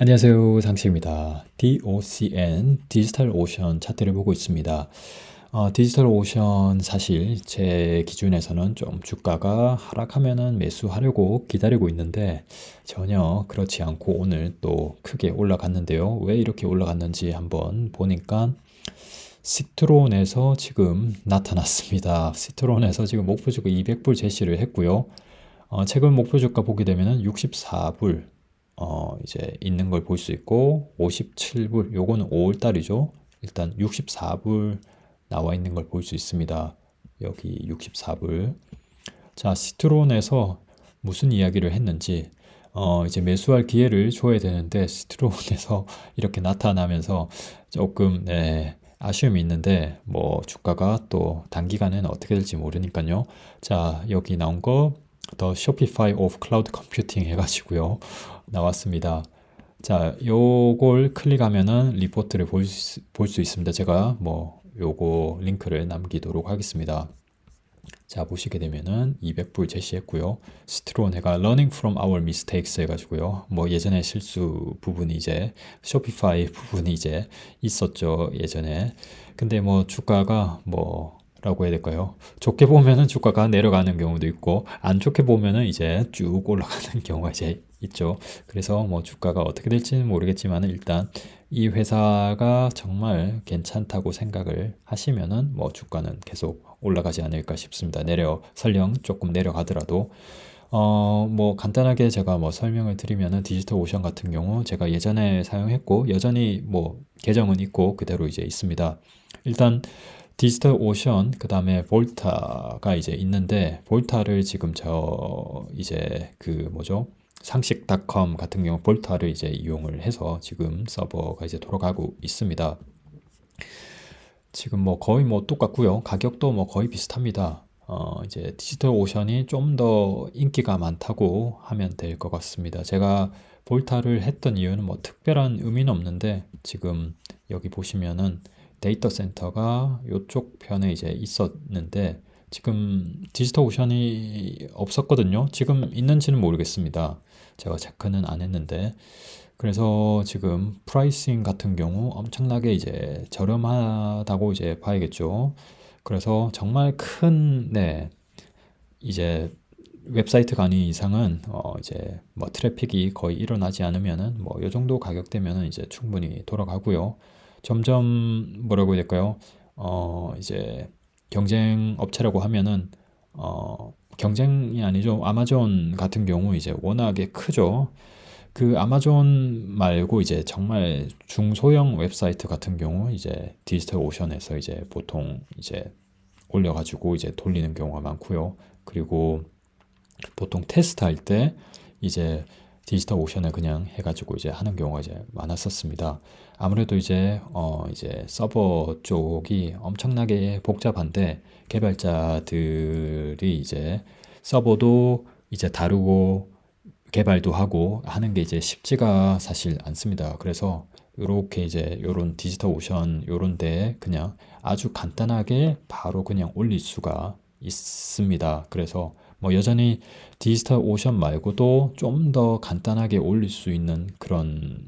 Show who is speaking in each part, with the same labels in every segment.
Speaker 1: 안녕하세요. 장치입니다. DOCN 디지털 오션 차트를 보고 있습니다. 디지털 오션 사실 제 기준에서는 좀 주가가 하락하면은 매수하려고 기다리고 있는데 전혀 그렇지 않고 오늘 또 크게 올라갔는데요. 왜 이렇게 올라갔는지 한번 보니까 시트론에서 지금 나타났습니다. 시트론에서 지금 목표주가 200불 제시를 했고요. 최근 목표 주가 보게 되면은 64불 이제 있는 걸 볼 수 있고 57불 요거는 5월 달이죠. 일단 64불 나와 있는 걸 볼 수 있습니다. 여기 64불. 자, 시트론에서 무슨 이야기를 했는지 이제 매수할 기회를 줘야 되는데 시트론에서 이렇게 나타나면서 조금 아쉬움이 있는데 뭐 주가가 또 단기간에는 어떻게 될지 모르니까요. 자, 여기 나온 거 더 쇼피파이 오브 클라우드 컴퓨팅 해가지고요 나왔습니다. 자, 요걸 클릭하면은 리포트를 볼 수 있습니다. 제가 뭐 요거 링크를 남기도록 하겠습니다. 자, 보시게 되면은 200불 제시했고요. 스트론해가 learning from our mistakes 해가지고요. 뭐 예전에 실수 부분이 이제 쇼피파이 부분이 이제 있었죠. 예전에. 근데 뭐 주가가 뭐라고 해야 될까요? 좋게 보면은 주가가 내려가는 경우도 있고 안 좋게 보면은 이제 쭉 올라가는 경우가 이제 있죠. 그래서 뭐 주가가 어떻게 될지는 모르겠지만 일단 이 회사가 정말 괜찮다고 생각을 하시면은 뭐 주가는 계속 올라가지 않을까 싶습니다. 설령 조금 내려가더라도 뭐 간단하게 제가 뭐 설명을 드리면은 디지털 오션 같은 경우 제가 예전에 사용했고 여전히 뭐 계정은 있고 그대로 이제 있습니다. 일단 디지털 오션 그다음에 볼타가 이제 있는데 볼타를 지금 저 이제 그 뭐죠? 상식닷컴 같은 경우 볼타를 이제 이용을 해서 지금 서버가 이제 돌아가고 있습니다. 지금 뭐 거의 뭐 똑같고요. 가격도 뭐 거의 비슷합니다. 이제 디지털 오션이 좀 더 인기가 많다고 하면 될 것 같습니다. 제가 볼타를 했던 이유는 뭐 특별한 의미는 없는데 지금 여기 보시면은 데이터 센터가 이쪽 편에 이제 있었는데 지금 디지털 오션이 없었거든요. 지금 있는지는 모르겠습니다. 제가 체크는 안 했는데 그래서 지금 프라이싱 같은 경우 엄청나게 이제 저렴하다고 이제 봐야겠죠. 그래서 정말 큰, 이제 웹사이트가 아닌 이상은 이제 뭐 트래픽이 거의 일어나지 않으면은 뭐 요 정도 가격대면은 이제 충분히 돌아가고요. 점점 뭐라고 해야 될까요? 이제 경쟁 업체라고 하면은 경쟁이 아니죠. 아마존 같은 경우 이제 워낙에 크죠. 그 아마존 말고 이제 정말 중소형 웹사이트 같은 경우 이제 디지털 오션에서 이제 보통 이제 올려가지고 이제 돌리는 경우가 많고요. 그리고 보통 테스트 할 때 이제 디지털 오션을 그냥 해가지고 이제 하는 경우가 이제 많았었습니다. 아무래도 이제 서버 쪽이 엄청나게 복잡한데 개발자들이 이제 서버도 이제 다루고 개발도 하고 하는 게 이제 쉽지가 사실 않습니다. 그래서 요렇게 이제 요런 디지털 오션 요런 데 그냥 아주 간단하게 바로 그냥 올릴 수가 있습니다. 그래서 뭐 여전히 디지털 오션 말고도 좀 더 간단하게 올릴 수 있는 그런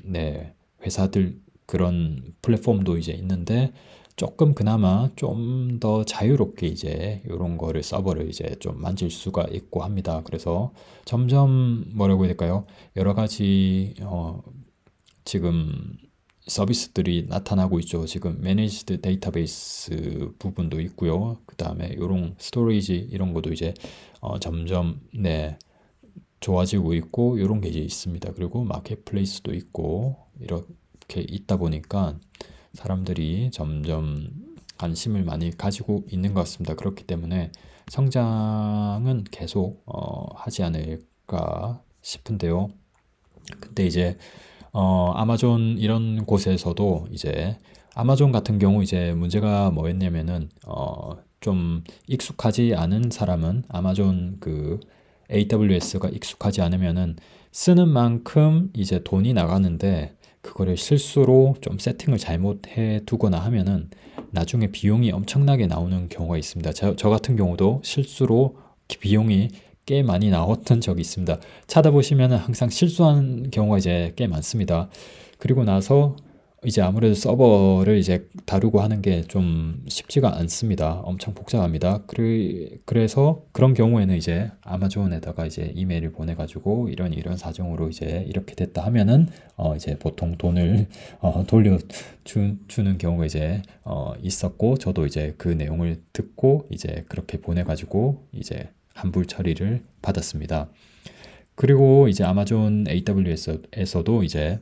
Speaker 1: 회사들 그런 플랫폼도 이제 있는데 조금 그나마 좀 더 자유롭게 이제 이런 거를 서버를 이제 좀 만질 수가 있고 합니다. 그래서 점점 뭐라고 해야 될까요? 여러 가지 지금 서비스들이 나타나고 있죠. 지금 매니지드 데이터베이스 부분도 있고요. 그 다음에 이런 스토리지 이런 것도 이제 점점 좋아지고 있고 이런 게 이제 있습니다. 그리고 마켓플레이스도 있고 이렇게 있다 보니까 사람들이 점점 관심을 많이 가지고 있는 것 같습니다. 그렇기 때문에 성장은 계속 하지 않을까 싶은데요. 근데 이제 아마존 이런 곳에서도 이제 아마존 같은 경우 이제 문제가 뭐였냐면은 좀 익숙하지 않은 사람은 아마존 그 AWS가 익숙하지 않으면은 쓰는 만큼 이제 돈이 나가는데 그거를 실수로 좀 세팅을 잘못해 두거나 하면은 나중에 비용이 엄청나게 나오는 경우가 있습니다. 저 같은 경우도 실수로 비용이 꽤 많이 나왔던 적이 있습니다. 찾아보시면 항상 실수한 경우가 이제 꽤 많습니다. 그리고 나서 이제 아무래도 서버를 이제 다루고 하는 게 좀 쉽지가 않습니다. 엄청 복잡합니다. 그래서 그런 경우에는 이제 아마존에다가 이제 이메일을 보내가지고 이런 사정으로 이제 이렇게 됐다 하면은 이제 보통 돈을 주는 경우가 이제 있었고, 저도 이제 그 내용을 듣고 이제 그렇게 보내가지고 이제 환불 처리를 받았습니다. 그리고 이제 아마존 AWS에서도 이제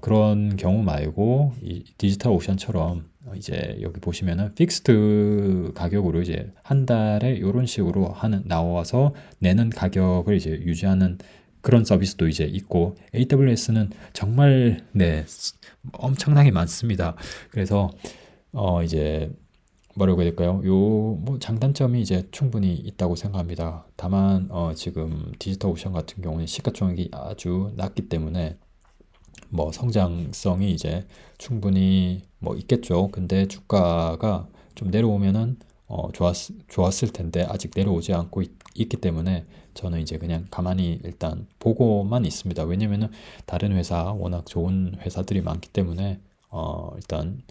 Speaker 1: 그런 경우 말고 이 디지털 오션처럼 이제 여기 보시면은 픽스드 가격으로 이제 한 달에 이런 식으로 나와서 내는 가격을 이제 유지하는 그런 서비스도 이제 있고, AWS는 정말 엄청나게 많습니다. 그래서 이제 뭐라고 해야 될까요? 뭐 장단점이 이제 충분히 있다고 생각합니다. 다만 지금 디지털 오션 같은 경우는 시가총액이 아주 낮기 때문에 뭐 성장성이 이제 충분히 뭐 있겠죠. 근데 주가가 좀 내려오면은 좋았을 텐데 아직 내려오지 않고 있기 때문에 저는 이제 그냥 가만히 일단 보고만 있습니다. 왜냐면은 다른 회사, 워낙 좋은 회사들이 많기 때문에 일단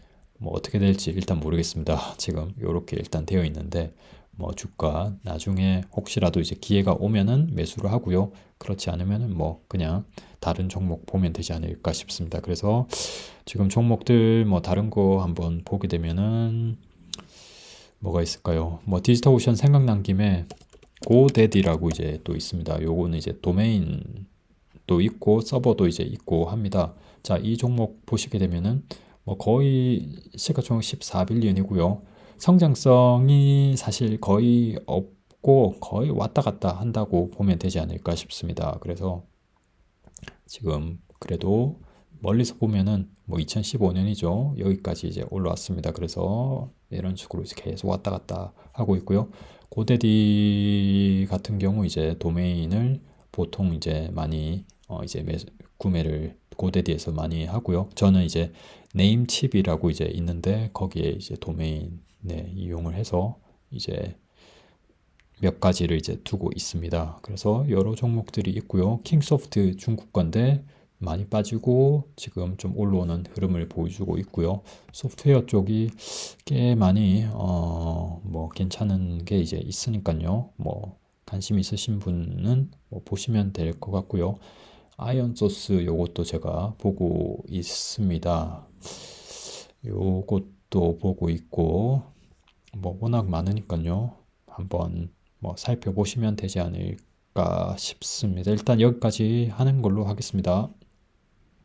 Speaker 1: 뭐 어떻게 될지 일단 모르겠습니다. 지금 요렇게 일단 되어 있는데 뭐 주가 나중에 혹시라도 이제 기회가 오면은 매수를 하고요. 그렇지 않으면은 뭐 그냥 다른 종목 보면 되지 않을까 싶습니다. 그래서 지금 종목들 뭐 다른 거 한번 보게 되면은 뭐가 있을까요? 뭐 디지털 오션 생각난 김에 고데디라고 이제 또 있습니다. 요거는 이제 도메인도 있고 서버도 이제 있고 합니다. 자, 이 종목 보시게 되면은 뭐 거의 시가총액 14빌리언이고요. 성장성이 사실 거의 없고 거의 왔다 갔다 한다고 보면 되지 않을까 싶습니다. 그래서 지금 그래도 멀리서 보면은 뭐 2015년이죠. 여기까지 이제 올라왔습니다. 그래서 이런 식으로 이제 계속 왔다 갔다 하고 있고요. 고데디 같은 경우 이제 도메인을 보통 이제 많이 이제 구매를 고데디에서 많이 하고요. 저는 이제 네임칩이라고 이제 있는데 거기에 이제 도메인 이용을 해서 이제 몇 가지를 이제 두고 있습니다. 그래서 여러 종목들이 있고요. 킹소프트 중국 건데 많이 빠지고 지금 좀 올라오는 흐름을 보여주고 있고요. 소프트웨어 쪽이 꽤 많이 뭐 괜찮은 게 이제 있으니까요. 뭐 관심 있으신 분은 뭐 보시면 될 것 같고요. 아이언 소스 요것도 제가 보고 있습니다. 요것도 보고 있고 뭐 워낙 많으니까요. 한번 뭐 살펴보시면 되지 않을까 싶습니다. 일단 여기까지 하는 걸로 하겠습니다.